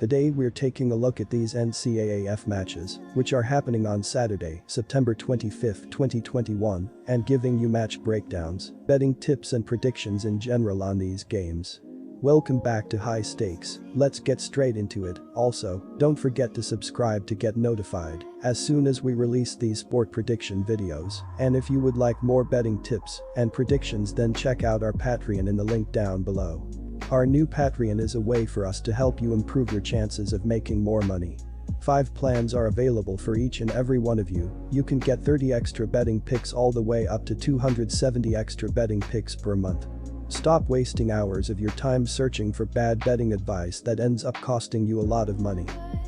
Today we're taking a look at these NCAAF matches, which are happening on Saturday, September 25, 2021, and giving you match breakdowns, betting tips and predictions in general on these games. Welcome back to High Stakes, let's get straight into it. Also, don't forget to subscribe to get notified as soon as we release these sport prediction videos, and if you would like more betting tips and predictions, then check out our Patreon in the link down below. Our new Patreon is a way for us to help you improve your chances of making more money. 5 plans are available for each and every one of you. You can get 30 extra betting picks all the way up to 270 extra betting picks per month. Stop wasting hours of your time searching for bad betting advice that ends up costing you a lot of money.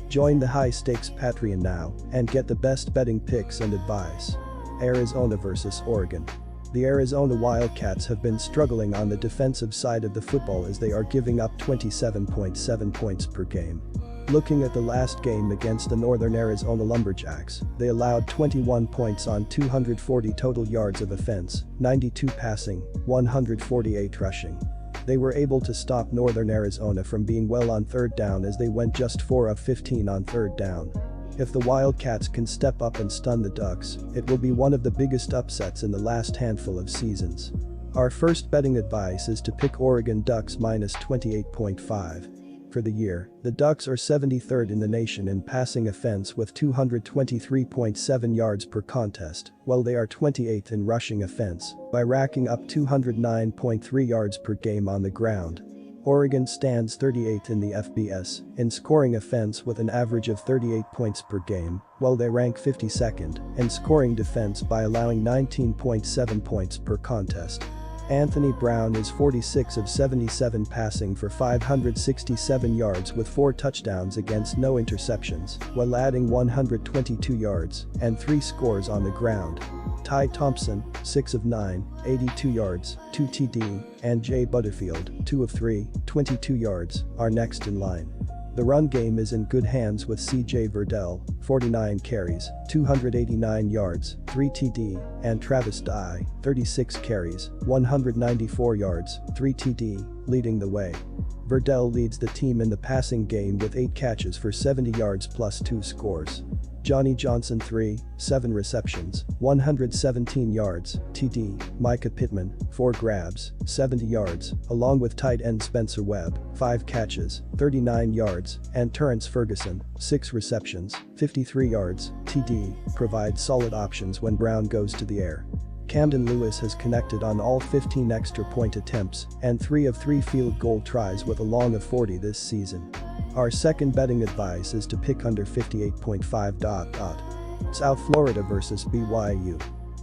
Join the High Stakes Patreon now and get the best betting picks and advice. Arizona vs Oregon. The Arizona Wildcats have been struggling on the defensive side of the football as they are giving up 27.7 points per game. Looking at the last game against the Northern Arizona Lumberjacks, they allowed 21 points on 240 total yards of offense, 92 passing, 148 rushing. They were able to stop Northern Arizona from being well on third down as they went just 4 of 15 on third down. If the Wildcats can step up and stun the Ducks, it will be one of the biggest upsets in the last handful of seasons. Our first betting advice is to pick Oregon Ducks minus 28.5. For the year, the Ducks are 73rd in the nation in passing offense with 223.7 yards per contest, while they are 28th in rushing offense by racking up 209.3 yards per game on the ground. Oregon stands 38th in the FBS in scoring offense with an average of 38 points per game, while they rank 52nd in scoring defense by allowing 19.7 points per contest. Anthony Brown is 46 of 77 passing for 567 yards with 4 touchdowns against no interceptions, while adding 122 yards and 3 scores on the ground. Ty Thompson, 6 of 9, 82 yards, 2 TD, and Jay Butterfield, 2 of 3, 22 yards, are next in line. The run game is in good hands with CJ Verdell, 49 carries, 289 yards, 3 TD, and Travis Dye, 36 carries, 194 yards, 3 TD, leading the way. Verdell leads the team in the passing game with 8 catches for 70 yards plus 2 scores. Johnny Johnson 7 receptions, 117 yards, TD, Micah Pittman, 4 grabs, 70 yards, along with tight end Spencer Webb, 5 catches, 39 yards, and Terrence Ferguson, 6 receptions, 53 yards, TD, provide solid options when Brown goes to the air. Camden Lewis has connected on all 15 extra point attempts and 3 of 3 field goal tries with a long of 40 this season. Our second betting advice is to pick under 58.5. South Florida vs BYU.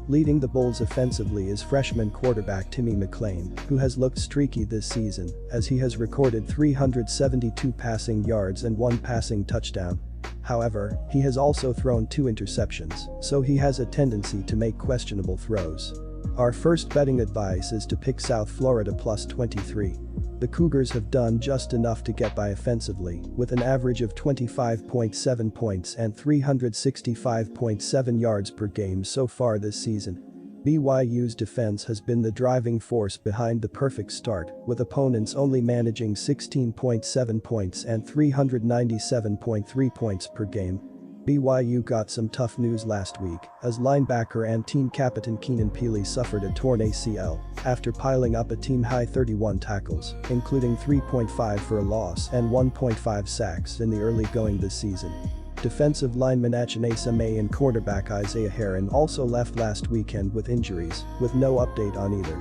Leading the Bulls offensively is freshman quarterback Timmy McClain, who has looked streaky this season as he has recorded 372 passing yards and 1 passing touchdown. However, he has also thrown 2 interceptions, so he has a tendency to make questionable throws. Our first betting advice is to pick South Florida plus 23. The Cougars have done just enough to get by offensively, with an average of 25.7 points and 365.7 yards per game so far this season. BYU's defense has been the driving force behind the perfect start, with opponents only managing 16.7 points and 397.3 points per game. BYU got some tough news last week as linebacker and team captain Keenan Pili suffered a torn ACL after piling up a team-high 31 tackles, including 3.5 for a loss and 1.5 sacks in the early going this season. Defensive lineman Achinesa May and quarterback Isaiah Herron also left last weekend with injuries, with no update on either.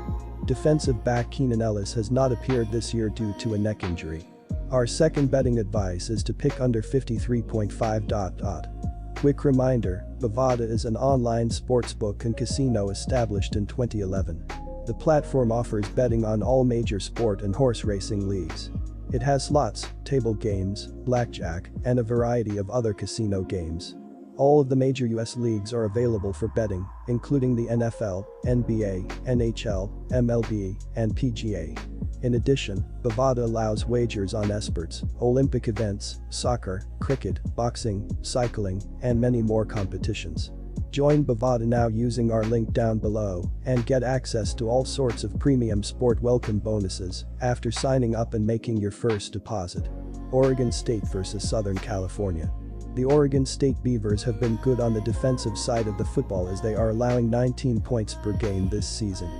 Defensive back Keenan Ellis has not appeared this year due to a neck injury. Our second betting advice is to pick under 53.5. Quick reminder, Bovada is an online sportsbook and casino established in 2011. The platform offers betting on all major sport and horse racing leagues. It has slots, table games, blackjack, and a variety of other casino games. All of the major US leagues are available for betting, including the NFL, NBA, NHL, MLB, and PGA. In addition, Bovada allows wagers on esports, Olympic events, soccer, cricket, boxing, cycling, and many more competitions. Join Bovada now using our link down below and get access to all sorts of premium sport welcome bonuses after signing up and making your first deposit. Oregon State vs Southern California. The Oregon State Beavers have been good on the defensive side of the football as they are allowing 19 points per game this season.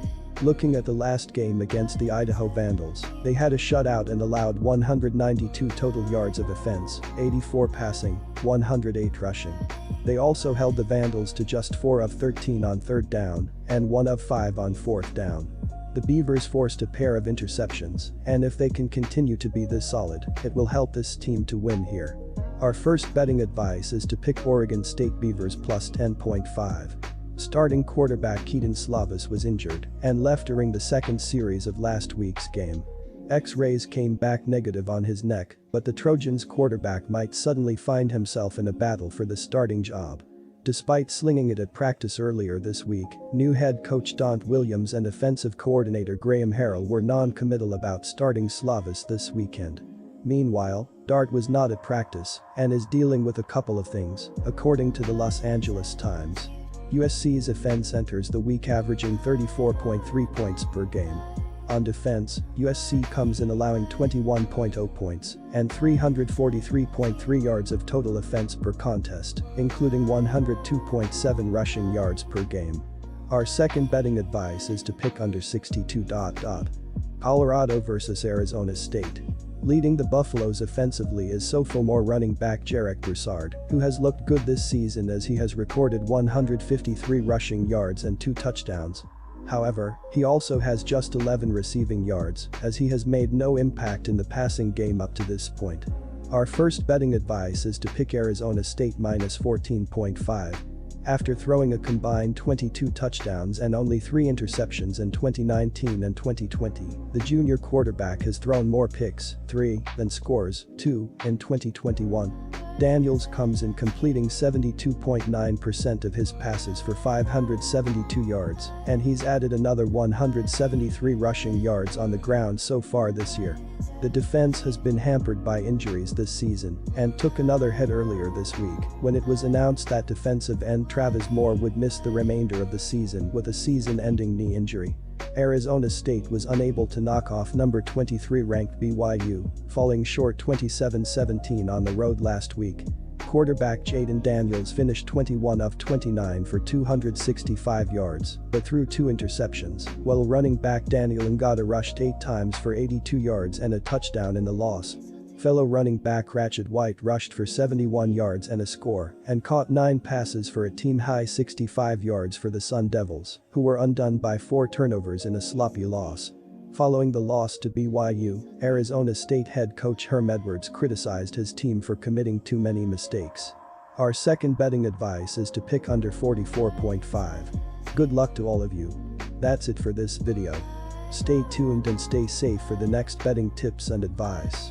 Looking at the last game against the Idaho Vandals, they had a shutout and allowed 192 total yards of offense, 84 passing, 108 rushing. They also held the Vandals to just 4 of 13 on third down and 1 of 5 on fourth down. The Beavers forced a pair of interceptions, and if they can continue to be this solid, it will help this team to win here. Our first betting advice is to pick Oregon State Beavers plus 10.5. Starting quarterback Keaton Slavis was injured and left during the second series of last week's game. X-rays came back negative on his neck, but the Trojans' quarterback might suddenly find himself in a battle for the starting job. Despite slinging it at practice earlier this week, new head coach Daunt Williams and offensive coordinator Graham Harrell were non-committal about starting Slavis this weekend. Meanwhile, Dart was not at practice and is dealing with a couple of things, according to the Los Angeles Times. USC's offense enters the week averaging 34.3 points per game. On defense, USC comes in allowing 21.0 points and 343.3 yards of total offense per contest, including 102.7 rushing yards per game. Our second betting advice is to pick under 62. Colorado vs Arizona State. Leading the Buffaloes offensively is sophomore running back Jarek Broussard, who has looked good this season as he has recorded 153 rushing yards and 2 touchdowns. However, he also has just 11 receiving yards, as he has made no impact in the passing game up to this point. Our first betting advice is to pick Arizona State minus 14.5. After throwing a combined 22 touchdowns and only 3 interceptions in 2019 and 2020, the junior quarterback has thrown more picks, 3, than scores, 2, in 2021. Daniels comes in completing 72.9% of his passes for 572 yards, and he's added another 173 rushing yards on the ground so far this year. The defense has been hampered by injuries this season and took another hit earlier this week when it was announced that defensive end Travis Moore would miss the remainder of the season with a season-ending knee injury. Arizona State was unable to knock off number 23 ranked BYU, falling short 27-17 on the road last week. Quarterback Jaden Daniels finished 21 of 29 for 265 yards, but threw 2 interceptions, while running back Daniel Ngata rushed 8 times for 82 yards and a touchdown in the loss. Fellow running back Ratchet White rushed for 71 yards and a score and caught 9 passes for a team-high 65 yards for the Sun Devils, who were undone by 4 turnovers in a sloppy loss. Following the loss to BYU, Arizona State head coach Herm Edwards criticized his team for committing too many mistakes. Our second betting advice is to pick under 44.5. Good luck to all of you. That's it for this video. Stay tuned and stay safe for the next betting tips and advice.